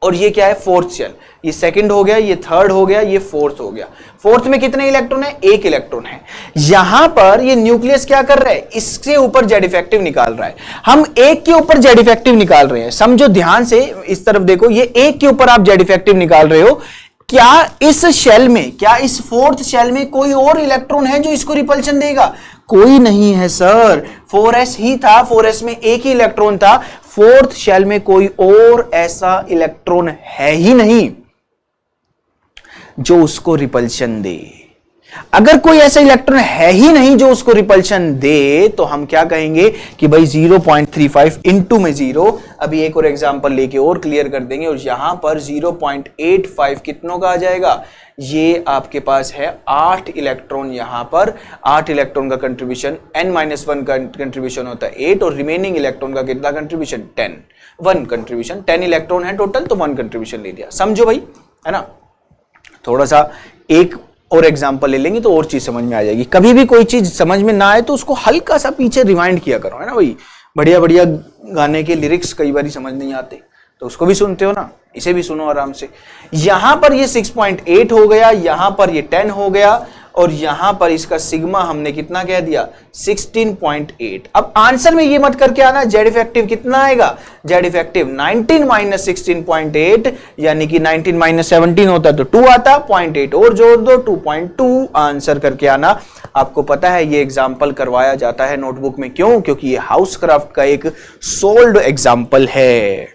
और ये क्या है, फोर्थ शेल। ये सेकंड हो गया, ये थर्ड हो गया, ये फोर्थ हो गया। फोर्थ में कितने इलेक्ट्रॉन है, एक इलेक्ट्रॉन है। यहां पर ये न्यूक्लियस क्या कर रहा है, इससे ऊपर जेड इफेक्टिव निकाल रहा है। हम एक के ऊपर जेड इफेक्टिव निकाल रहे हैं, समझो ध्यान से, इस तरफ देखो, ये एक के ऊपर आप जेड इफेक्टिव निकाल रहे हो। क्या इस शेल में, क्या इस फोर्थ शेल में कोई और इलेक्ट्रॉन है जो इसको रिपल्शन देगा, कोई नहीं है सर, 4s ही था, 4s में एक ही इलेक्ट्रॉन था, फोर्थ शेल में कोई और ऐसा इलेक्ट्रॉन है ही नहीं जो उसको रिपल्शन दे। अगर कोई ऐसा इलेक्ट्रॉन है ही नहीं जो उसको रिपल्शन दे, तो हम क्या कहेंगे कि भाई 0.35 इंटू में 0। अभी एक और एग्जांपल लेके और क्लियर कर देंगे, और यहां पर 0.85 कितनों का आ जाएगा, ये आपके पास है 8 इलेक्ट्रॉन। यहां पर 8 इलेक्ट्रॉन का कंट्रीब्यूशन, n-1 का कंट्रीब्यूशन होता है 8, और रिमेनिंग इलेक्ट्रॉन का कितना कंट्रीब्यूशन, 10, 1 कंट्रीब्यूशन। 10 इलेक्ट्रॉन है टोटल, तो 1 कंट्रीब्यूशन ले दिया, समझो भाई, है ना। थोड़ा सा एक और एग्जांपल ले लेंगे तो और चीज समझ में आ जाएगी। कभी भी कोई चीज समझ में ना आए तो उसको हल्का सा पीछे रिवाइंड किया करो, है ना भाई। बढ़िया बढ़िया गाने के लिरिक्स कई बार समझ नहीं आते, तो उसको भी सुनते हो ना, इसे भी सुनो आराम से। यहां पर ये 6.8 हो गया, यहां पर ये 10 हो गया, और यहां पर इसका सिग्मा हमने कितना कह दिया 16.8। अब आंसर में ये मत करके आना जेड इफेक्टिव कितना आएगा, जेड इफेक्टिव 19 माइनस 16.8 यानी कि 19 माइनस 17 होता तो 2 आता, 0.8 और जोड़ दो 2.2 आंसर करके आना। आपको पता है ये एग्जाम्पल करवाया जाता है नोटबुक में, क्यों? क्योंकि ये हाउसक्राफ्ट का एक सोल्ड एग्जाम्पल है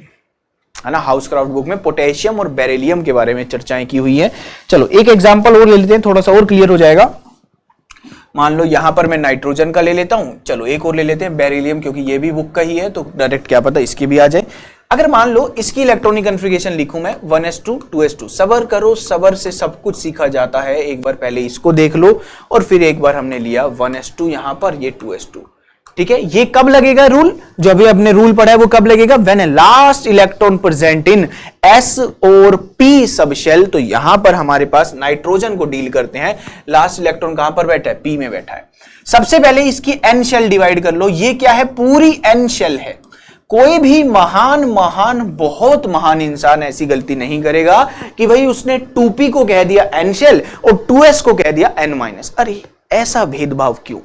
ना। हाउसक्राफ्ट बुक में पोटेशियम और बेरिलियम के बारे में चर्चाएं की हुई है। चलो एक एग्जांपल और ले लेते हैं, थोड़ा सा और क्लियर हो जाएगा। मान लो यहां पर मैं नाइट्रोजन का ले लेता हूं, चलो एक और ले लेते हैं बेरिलियम, क्योंकि ये भी बुक का ही है तो डायरेक्ट क्या पता इसकी भी आ जाए। अगर मान लो इसकी इलेक्ट्रॉनिक कन्फिगरेशन लिखूं मैं 1s2 2s2, सबर करो, सबर से सब कुछ सीखा जाता है। एक बार पहले इसको देख लो और फिर एक बार हमने लिया 1s2 यहां पर, ये 2s2, ठीक है। ये कब लगेगा रूल, जो अभी अपने रूल पढ़ा है वो कब लगेगा, when last electron present in s और p सब शेल। तो यहां पर हमारे पास नाइट्रोजन को डील करते हैं, लास्ट इलेक्ट्रॉन कहां पर बैठा है, p में बैठा है। सबसे पहले इसकी n शेल डिवाइड कर लो, ये क्या है, पूरी n शेल है। कोई भी महान बहुत महान इंसान ऐसी गलती नहीं करेगा कि भाई उसने 2p को कह दिया n शेल और 2s को कह दिया n-। अरे ऐसा भेदभाव क्यों,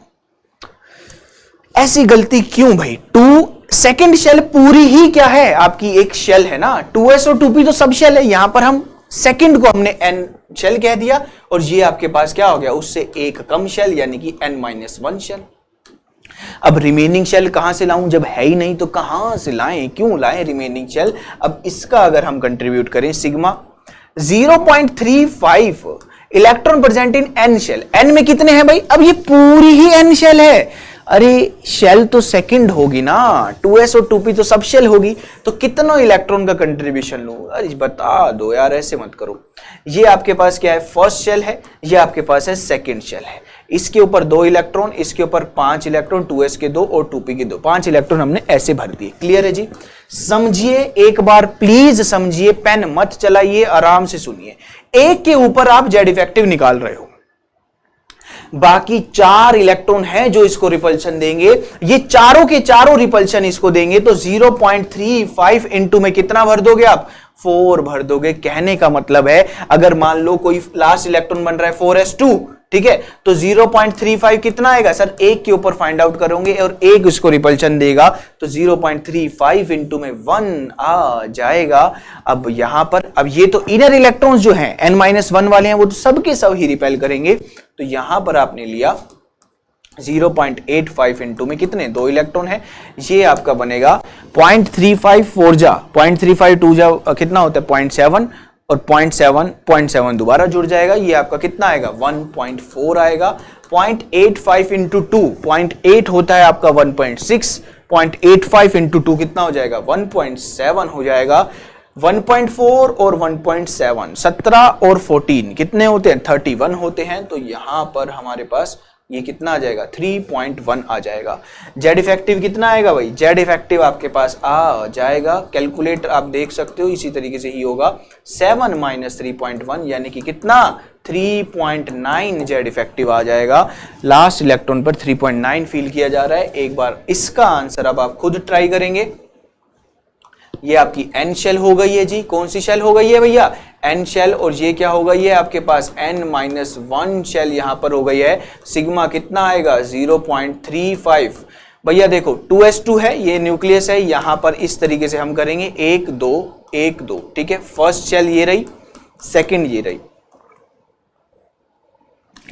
ऐसी गलती क्यों भाई। 2 सेकंड शेल पूरी ही क्या है, आपकी एक शेल है ना, 2s और 2p तो सब शेल है, यहां पर हम सेकंड को हमने n शेल कह दिया और ये आपके पास क्या हो गया, उससे एक कम शेल यानी कि n-1 शेल। अब रिमेनिंग शेल कहां से लाऊं, जब है ही नहीं तो कहां से लाएं, क्यों लाएं रिमेनिंग शेल। अब इसका अगर हम कंट्रीब्यूट करें sigma 0.35 electron present in n shell, n में कितने हैं भाई, अब ये पूरी ही n शेल है। अरे शेल तो सेकंड होगी ना, 2s और 2p तो सब शेल होगी, तो कितना इलेक्ट्रॉन का कंट्रीब्यूशन लूं, अरे बता दो यार, ऐसे मत करो। ये आपके पास क्या है, फर्स्ट शेल है, ये आपके पास है सेकंड शेल है। इसके ऊपर 2 इलेक्ट्रॉन, इसके ऊपर 5 इलेक्ट्रॉन, 2s के 2 और 2p के 2, 5 इलेक्ट्रॉन हमने ऐसे भर दिए। क्लियर है जी, समझिए एक बार प्लीज समझिए, पेन मत चलाइए, आराम से सुनिए। एक के ऊपर आप जेड इफेक्टिव निकाल रहे हो, बाकी 4 इलेक्ट्रॉन हैं जो इसको रिपल्शन देंगे, ये चारों के चारों रिपल्शन इसको देंगे, तो 0.35 इनटू में कितना भर दोगे आप, 4 भर दोगे। कहने का मतलब है अगर मान लो कोई लास्ट इलेक्ट्रॉन बन रहा है 4s2, ठीक है, तो 0.35 कितना आएगा सर, एक के ऊपर फाइंड आउट करोगे और एक इसको रिपल्शन देगा, तो 0.35 इनटू में 1 आ जाएगा। अब यहां पर अब ये तो इनर इलेक्ट्रॉन्स जो हैं n-1 वाले हैं वो तो सब के सब ही रिपेल करेंगे, तो यहां पर आपने लिया 0.85 इनटू में कितने, 2 इलेक्ट्रॉन है, ये आपका बनेगा 0.35 4 जा 0.35 2 जा कितना होता है 0.7 और 0.7 दोबारा जुड़ जाएगा, ये आपका कितना आएगा 1.4 आएगा। 0.85 इंटू 2, 0.8 होता है आपका 1.6, 0.85 इंटू 2 कितना हो जाएगा 1.7 हो जाएगा। 1.4 और 1.7 17 और 14 कितने होते हैं 31 होते हैं, तो यहां पर हमारे पास ये कितना आ जाएगा 3.1 आ जाएगा। जेड इफेक्टिव कितना आएगा भाई, जेड इफेक्टिव आपके पास आ जाएगा, कैलकुलेटर आप देख सकते हो इसी तरीके से ही होगा, 7 माइनस 3.1 यानी कि कितना 3.9 जेड इफेक्टिव आ जाएगा। लास्ट इलेक्ट्रॉन पर 3.9 फील किया जा रहा है। एक बार इसका आंसर अब आप खुद ट्राई करेंगे। ये आपकी n शेल हो गई है जी, कौन सी शेल हो गई है भैया, n शेल, और ये क्या हो गई है आपके पास n-1 शेल यहां पर हो गई है। सिग्मा कितना आएगा 0.35। भैया देखो 2s2 है, ये न्यूक्लियस है, यहां पर इस तरीके से हम करेंगे 1 2 1 2, ठीक है। फर्स्ट शेल ये रही, सेकंड ये रही,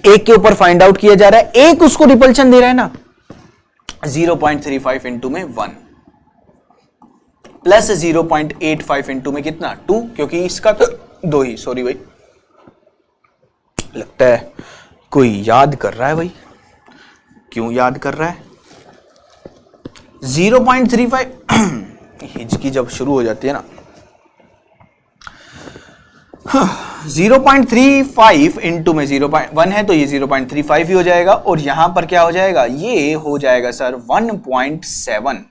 एक के ऊपर फाइंड आउट किया जा रहा है, एक उसको रिपल्शन दे रहा है ना, 0.35 इंटू में 1 प्लस 0.85 इंटू में कितना 2, क्योंकि इसका तो 2 ही, सॉरी भाई, लगता है कोई याद कर रहा है भाई, क्यों याद कर रहा है 0.35 हिचकी जब शुरू हो जाती है ना, 0.35 इंटू में 0.1 है तो ये 0.35 ही हो जाएगा, और यहां पर क्या हो जाएगा, ये हो जाएगा सर 1.7,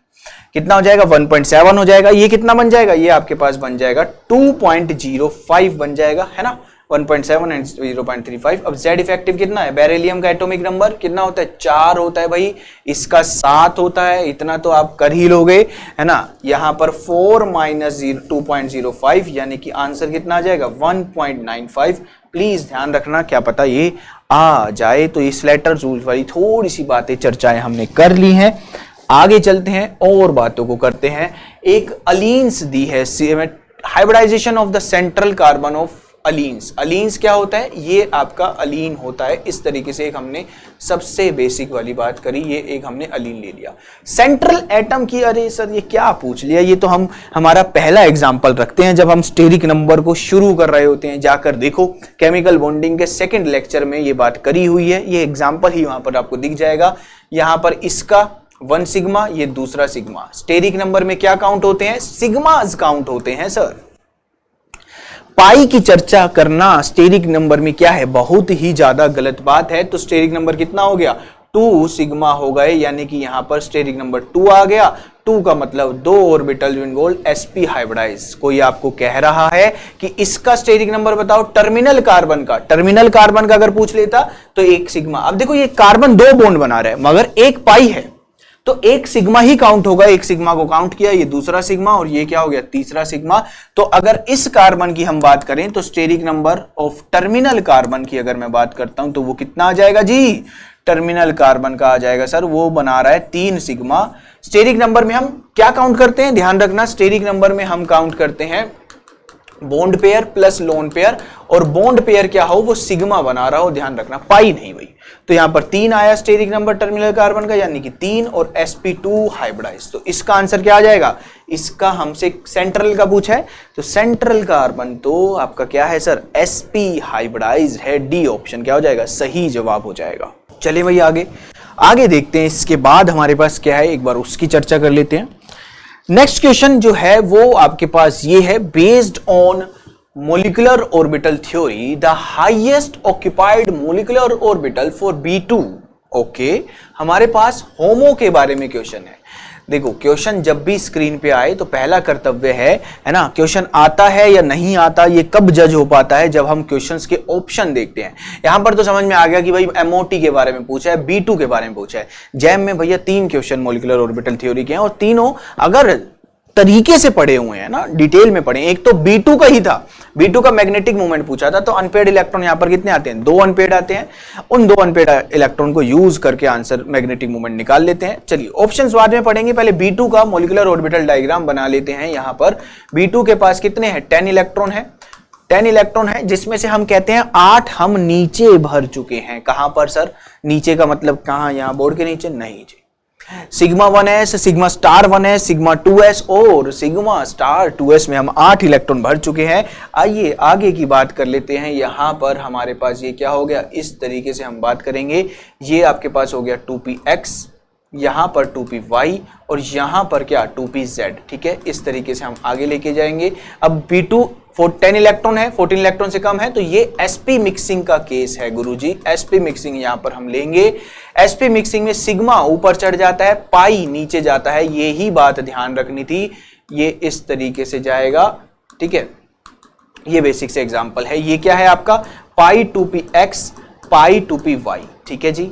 कितना हो जाएगा 1.7 हो जाएगा। ये कितना बन जाएगा, ये आपके पास बन जाएगा 2.05 बन जाएगा, है ना, 1.7 एंड 0.35। अब जेड इफेक्टिव कितना है, बेरिलियम का एटॉमिक नंबर कितना होता है 4 होता है भाई, इसका 7 होता है, इतना तो आप कर ही लोगे, है ना। यहां पर 4 माइनस 2.05 यानी कि आंसर कितना आ जाएगा 1.95। प्लीज ध्यान रखना, क्या पता ये आ जाए। तो ये स्लेटर रूल वाली थोड़ी सी बातें चर्चाएं हमने कर ली हैं, आगे चलते हैं और बातों को करते हैं। एक अलीन्स दी है, hybridisation of the central carbon of allenes. Allenes क्या होता है? ये आपका अलीन होता है। इस तरीके से एक हमने सबसे बेसिक वाली बात करी, ये एक हमने अलीन ले लिया। सेंट्रल एटम की, अरे सर ये क्या पूछ लिया, ये तो हम हमारा पहला एग्जांपल रखते हैं जब हम स्टेरिक नंबर को शुरू कर रहे होते हैं। जाकर देखो केमिकल बॉन्डिंग के सेकंड लेक्चर में ये बात करी हुई है, ये एग्जाम्पल ही वहां पर आपको दिख जाएगा। यहां पर इसका 1 सिग्मा, ये दूसरा सिग्मा। स्टेरिक नंबर में क्या काउंट होते हैं? सिग्मास काउंट होते हैं सर। पाई की चर्चा करना स्टेरिक नंबर में क्या है? बहुत ही ज्यादा गलत बात है। तो स्टेरिक नंबर कितना हो गया? 2 सिग्मा हो गए, यानी कि यहां पर स्टेरिक नंबर 2 आ गया। 2 का मतलब 2 ऑर्बिटल इन्वॉल्व sp हाइब्रिडाइज। कोई आपको कह रहा है कि इसका स्टेरिक नंबर बताओ टर्मिनल कार्बन का, टर्मिनल कार्बन का अगर पूछ लेता तो 1 सिग्मा। अब देखो ये कार्बन 2 बॉन्ड बना रहा है मगर 1 पाई है, तो 1 सिग्मा ही काउंट होगा। 1 सिग्मा को काउंट किया, ये दूसरा सिग्मा और ये क्या हो गया? तीसरा सिग्मा। तो अगर इस कार्बन की हम बात करें तो steric number of terminal carbon की अगर मैं बात करता हूं तो वो कितना आ जाएगा जी? टर्मिनल कार्बन का आ जाएगा सर, वो बना रहा है 3 सिग्मा। स्टेरिक नंबर में हम क्या काउंट करते हैं? ध्यान रखना, स्टेरिक नंबर में हम काउंट करते हैं bond pair plus lone pair, और बॉन्ड पेयर क्या हो? वो सिग्मा बना रहा हो, ध्यान रखना, पाई नहीं भाई। तो यहां पर 3 आया स्टेरिक नंबर टर्मिनल कार्बन का, यानी कि 3 और sp2 हाइब्रिडाइज। तो इसका आंसर क्या आ जाएगा? इसका हमसे सेंट्रल का पूछा है तो सेंट्रल कार्बन तो आपका क्या है सर? sp हाइब्रिडाइज है। डी ऑप्शन क्या हो जाएगा? सही जवाब हो जाएगा। चलिए भाई आगे देखते हैं। इसके बाद हमारे पास क्या है, एक बार उसकी चर्चा कर लेते हैं। नेक्स्ट क्वेश्चन जो है वो आपके पास ये है, based on molecular orbital theory the highest occupied molecular orbital for B2। Okay, हमारे पास होमो के बारे में क्वेश्चन है। देखो क्वेश्चन जब भी स्क्रीन पे आए तो पहला कर्तव्य है ना, क्वेश्चन आता है या नहीं आता ये कब जज हो पाता है? जब हम क्वेश्चंस के ऑप्शन देखते हैं। यहां पर तो समझ में आ गया कि भाई MOT के बारे में पूछा है, B2 के बारे में पूछा है। जैम में भैया 3 क्वेश्चन मोलिकुलर ऑर्बिटल थ्योरी के हैं और तीनों अगर तरीके से पढ़े हुए हैं ना, डिटेल में पढ़े। एक तो B2 का ही था, B2 का मैग्नेटिक मोमेंट पूछा था, तो अनपेड इलेक्ट्रॉन यहां पर कितने आते हैं? 2 अनपेड आते हैं। उन 2 अनपेड इलेक्ट्रॉन को यूज करके आंसर मैग्नेटिक मोमेंट निकाल लेते हैं। चलिए ऑप्शंस बाद में पढ़ेंगे, पहले B2 का मोलिकुलर ऑर्बिटल डायग्राम बना लेते हैं। यहां पर B2 के पास कितने हैं? 10 इलेक्ट्रॉन है। 10 इलेक्ट्रॉन है, जिसमें से हम कहते हैं 8 हम नीचे भर चुके हैं। कहां पर सर? नीचे का मतलब कहां? यहां बोर्ड के नीचे नहीं जी। Sigma 1s, sigma star 1s, sigma 2s और सिग्मा स्टार 2s में हम 8 इलेक्ट्रॉन भर चुके हैं। आइए आगे की बात कर लेते हैं। यहां पर हमारे पास ये क्या हो गया? इस तरीके से हम बात करेंगे। ये आपके पास हो गया 2px, यहां पर 2py और यहां पर क्या? 2pz। ठीक है, इस तरीके से हम आगे लेके जाएंगे। अब B2 10 इलेक्ट्रॉन है, 14 इलेक्ट्रॉन से कम है, तो ये sp मिक्सिंग का केस है गुरुजी। sp मिक्सिंग यहां पर हम लेंगे। sp मिक्सिंग में सिग्मा ऊपर चढ़ जाता है, पाई नीचे जाता है, ये ही बात ध्यान रखनी थी। ये इस तरीके से जाएगा। ठीक है, ये बेसिक से एग्जांपल है। ये क्या है आपका? पाई 2px, पाई 2py। ठीक है जी।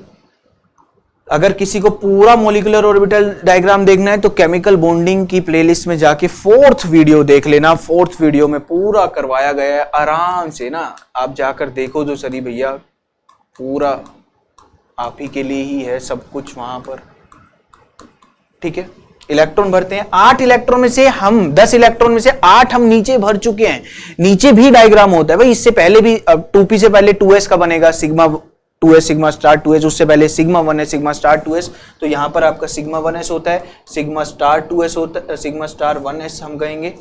अगर किसी को पूरा मोलिकुलर ऑर्बिटल डायग्राम देखना है तो केमिकल बॉन्डिंग की प्लेलिस्ट में जाके 4th वीडियो देख लेना। 4th वीडियो में पूरा करवाया गया है, आराम से ना आप जाकर देखो। जो सरी भैया पूरा आप ही के लिए ही है सब कुछ वहां पर। ठीक है, इलेक्ट्रॉन भरते हैं। 8 इलेक्ट्रॉन में से हम 10 इलेक्ट्रॉन में से 8 हम नीचे भर चुके हैं। नीचे भी डायग्राम होता है भाई, इससे पहले भी 2p से पहले 2s का बनेगा, sigma 2s, sigma star 2s, उससे पहले sigma 1s, sigma star 2s। तो यहां पर आपका सिग्मा 1s होता है, सिग्मा स्टार 2s होता है, सिग्मा स्टार 1s हम कहेंगे।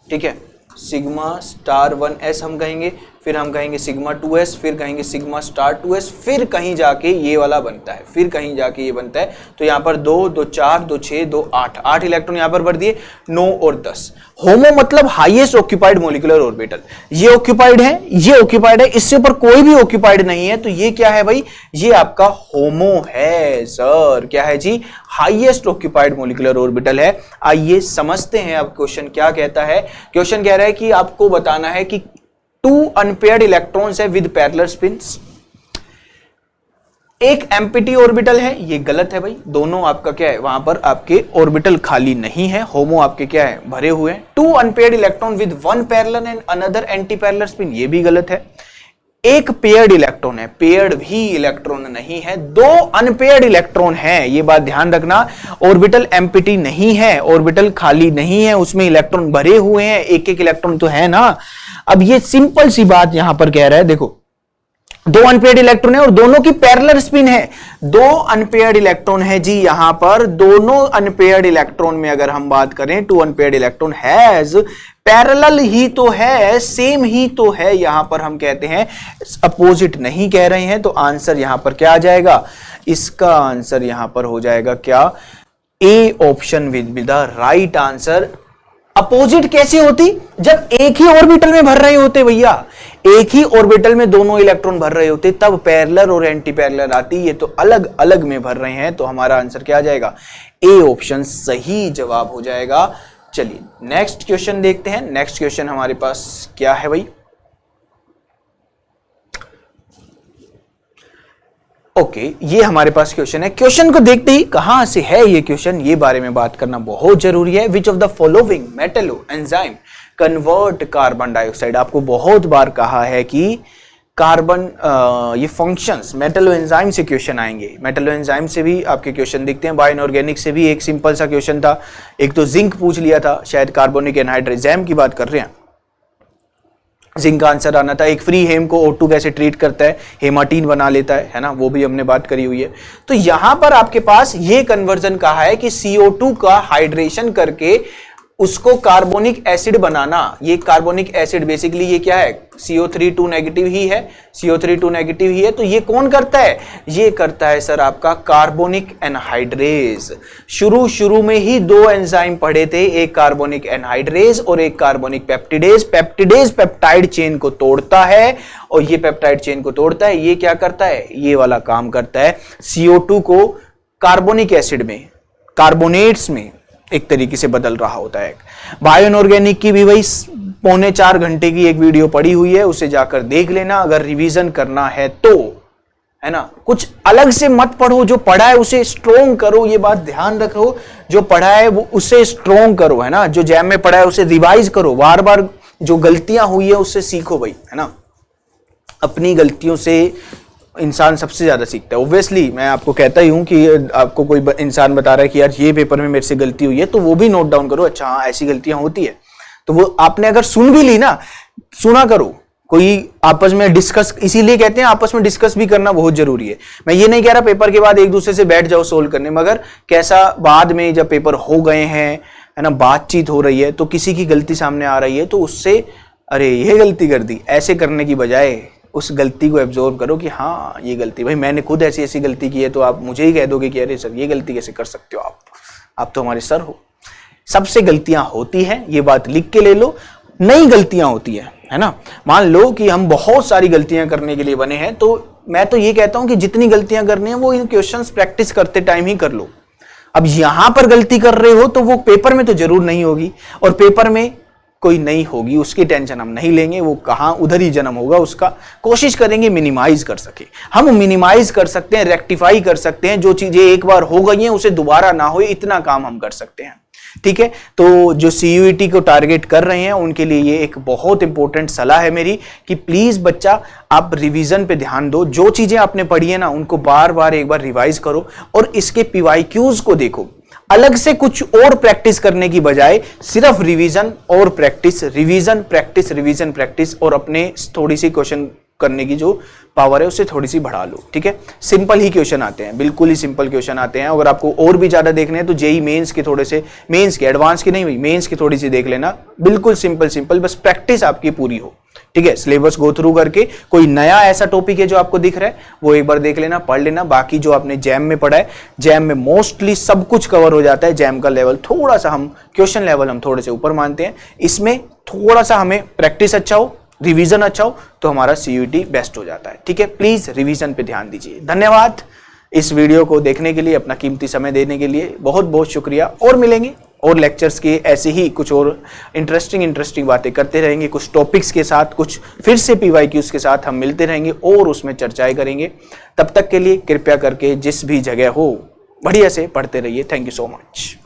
ठीक है, सिग्मा स्टार 1s हम कहेंगे, फिर हम कहेंगे सिग्मा 2s, फिर कहेंगे सिग्मा स्टार 2s, फिर कहीं जाके ये वाला बनता है, फिर कहीं जाके ये बनता है। तो यहाँ पर 2, 2 4, 2 6, 2 8, 8 इलेक्ट्रॉन यहाँ पर भर दिए, 9 और 10। होमो मतलब हाईएस्ट ऑक्यूपाइड मोलिकुलर ऑर्बिटल। ये ऑक्यूपाइड है, ये ऑक्यूपाइड है, इससे ऊपर कोई भी ऑक्यूपाइड नहीं है। तो ये क्या है भाई? ये आपका होमो है सर। क्या है जी? हाईएस्ट ऑक्यूपाइड मोलिकुलर ऑर्बिटल है। आइए समझते हैं अब क्वेश्चन क्या कहता है। क्वेश्चन कह रहा है कि आपको बताना है कि 2 अनपेयर्ड इलेक्ट्रॉन्स है विद पैरेलल स्पिन्स, एक एम्प्टी ऑर्बिटल है। ये गलत है भाई, दोनों आपका क्या है? वहां पर आपके ऑर्बिटल खाली नहीं है, होमो आपके क्या है? भरे हुए हैं। 2 unpaired electron with 1 parallel and another anti parallel spin, ये भी गलत है। एक पेयर्ड इलेक्ट्रॉन है, पेयर्ड भी इलेक्ट्रॉन नहीं है, दो अनपेयर्ड इलेक्ट्रॉन है, ये बात ध्यान रखना। ऑर्बिटल एम्प्टी नहीं है, ऑर्बिटल खाली नहीं है, उसमें इलेक्ट्रॉन भरे हुए हैं, एक एक इलेक्ट्रॉन तो है ना। अब ये सिंपल सी बात यहां पर कह रहा है, देखो दो अनपेयर्ड इलेक्ट्रॉन है और दोनों की पैरेलल स्पिन है, दो अनपेयर्ड इलेक्ट्रॉन है जी। यहां पर दोनों अनपेयर्ड इलेक्ट्रॉन में अगर हम बात करें, two unpaired electron has parallel ही तो है, सेम ही तो है, यहां पर हम कहते हैं अपोजिट नहीं कह रहे हैं। तो आंसर यहां पर क्या आ जाएगा, इसका आंसर यहां पर हो जाएगा क्या, A option will be the right answer. Opposite कैसे होती, जब एक ही ऑर्बिटल में भर रहे होते भैया, एक ही ऑर्बिटल में दोनों इलेक्ट्रॉन भर रहे होते तब पैरेलल और एंटी पैरेलल आती, ये तो अलग अलग में भर रहे हैं। तो हमारा आंसर क्या आ जाएगा, ए ऑप्शन सही जवाब हो जाएगा। चलिए नेक्स्ट क्वेश्चन देखते हैं। नेक्स्ट क्वेश्चन हमारे पास क्या है भाई, ओके ये हमारे पास क्वेश्चन है। क्वेश्चन को देखते ही कहां से है ये क्वेश्चन, ये बारे में बात करना बहुत जरूरी है। Which of the following Metlo enzyme convert carbon dioxide, आपको बहुत बार कहा है कि कार्बन ये फंक्शंस मेटलो एंजाइम से क्वेश्चन आएंगे, मेटलो एंजाइम से भी आपके क्वेश्चन दिखते हैं, बायो इनऑर्गेनिक से भी एक सिंपल सा क्वेश्चन था, एक तो जिंक पूछ लिया था, शायद कार्बोनिक एनहाइड्रेट जैम की बात कर रहे हैं, जिंक का आंसर आना था। एक फ्री हेम को O2 कैसे ट्रीट करता है, हेमाटीन बना लेता है ना, वो भी हमने बात करी हुई है। तो यहां पर आपके पास ये कन्वर्जन कहा है कि CO2 का हाइड्रेशन करके उसको कार्बोनिक एसिड बनाना। ये कार्बोनिक एसिड बेसिकली ये क्या है, CO3 नेगेटिव ही है, CO3 नेगेटिव ही है। तो ये कौन करता है, ये करता है सर आपका कार्बोनिक एनहाइड्रेज। शुरू में ही दो एंजाइम पढ़े थे, एक कार्बोनिक एनहाइड्रेज और एक carbonic peptidase. Peptidase peptide chain को तोड़ता है और ये पेप्टाइड चेन को तोड़ता है, ये क्या करता है, ये वाला काम करता है, CO2 को कार्बोनिक एसिड में, कार्बोनेट्स में एक तरीके से बदल रहा होता है। बायो इनऑर्गेनिक की भी वही 3.25 घंटे की एक वीडियो पड़ी हुई है, उसे जाकर देख लेना अगर रिवीजन करना है तो, है ना। कुछ अलग से मत पढ़ो, जो पढ़ा है उसे स्ट्रोंग करो, ये बात ध्यान रखो, जो पढ़ा है वो उसे स्ट्रोंग करो, है ना। जो जैम में पढ़ा है उसे रिवाइज करो, बार बार जो गलतियां हुई है उससे सीखो भाई, है ना। अपनी गलतियों से इंसान सबसे ज्यादा सीखता है। ऑब्वियसली मैं आपको कहता ही हूं कि आपको कोई इंसान बता रहा है कि यार ये पेपर में मेरे से गलती हुई है, तो वो भी नोट डाउन करो, अच्छा हाँ ऐसी गलतियां होती है, तो वो आपने अगर सुन भी ली ना, सुना करो। कोई आपस में डिस्कस, इसीलिए कहते हैं आपस में डिस्कस भी करना बहुत जरूरी है। मैं ये नहीं कह रहा पेपर के बाद एक दूसरे से बैठ जाओ सोल्व करने, मगर कैसा बाद में जब पेपर हो गए हैं, है ना, बातचीत हो रही है, तो किसी की गलती सामने आ रही है तो उससे अरे ये गलती कर दी ऐसे करने की बजाय उस गलती को एब्जॉर्व करो कि हाँ ये गलती, भाई मैंने खुद ऐसी ऐसी गलती की है, तो आप मुझे ही कह दोगे कि अरे सर ये गलती कैसे कर सकते हो आप तो हमारे सर हो। सबसे गलतियां होती हैं, ये बात लिख के ले लो, नई गलतियां होती है ना। मान लो कि हम बहुत सारी गलतियां करने के लिए बने हैं, तो मैं तो ये कहता हूं कि जितनी गलतियां करनी है वो इन क्वेश्चंस प्रैक्टिस करते टाइम ही कर लो। अब यहां पर गलती कर रहे हो तो वो पेपर में तो जरूर नहीं होगी, और पेपर में कोई नहीं होगी उसकी टेंशन हम नहीं लेंगे, वो कहां उधर ही जन्म होगा उसका। कोशिश करेंगे मिनिमाइज कर सके, हम मिनिमाइज कर सकते हैं, रेक्टिफाई कर सकते हैं, जो चीजें एक बार हो गई हैं उसे दोबारा ना हो, इतना काम हम कर सकते हैं, ठीक है। तो जो CUET को टारगेट कर रहे हैं उनके लिए ये एक बहुत इंपॉर्टेंट सलाह है मेरी कि प्लीज बच्चा आप रिवीजन पे ध्यान दो, जो चीजें आपने पढ़ी है ना उनको बार बार एक बार रिवाइज करो, और इसके PYQs को देखो। अलग से कुछ और प्रैक्टिस करने की बजाय सिर्फ रिवीजन और practice, revision practice, revision practice, और अपने थोड़ी सी क्वेश्चन करने की जो पावर है उससे थोड़ी सी बढ़ा लो, ठीक है। सिंपल ही क्वेश्चन आते हैं, बिल्कुल ही सिंपल क्वेश्चन आते हैं। अगर आपको और भी ज्यादा देखने हैं तो JEE मेंस के थोड़े से, मेंस के, एडवांस की नहीं हुई, मेंस की थोड़ी सी देख लेना, बिल्कुल सिंपल, बस प्रैक्टिस आपकी पूरी हो, ठीक है। सिलेबस गो थ्रू करके कोई नया ऐसा टॉपिक है जो आपको दिख रहा है वो एक बार देख लेना, पढ़ लेना। बाकी जो आपने जैम में पढ़ा है, जैम में मोस्टली सब कुछ कवर हो जाता है। जैम का लेवल थोड़ा सा हम, क्वेश्चन लेवल हम थोड़े से ऊपर मानते हैं, इसमें थोड़ा सा हमें प्रैक्टिस अच्छा हो, रिवीजन अच्छा हो, तो हमारा CUET बेस्ट हो जाता है, ठीक है। प्लीज रिवीजन पे ध्यान दीजिए। धन्यवाद इस वीडियो को देखने के लिए, अपना कीमती समय देने के लिए बहुत बहुत शुक्रिया। और मिलेंगे और लेक्चर्स के ऐसे ही कुछ और इंटरेस्टिंग बातें करते रहेंगे, कुछ टॉपिक्स के साथ, कुछ फिर से PYQs के साथ हम मिलते रहेंगे और उसमें चर्चाएं करेंगे। तब तक के लिए कृपया करके जिस भी जगह हो बढ़िया से पढ़ते रहिए। Thank you so much.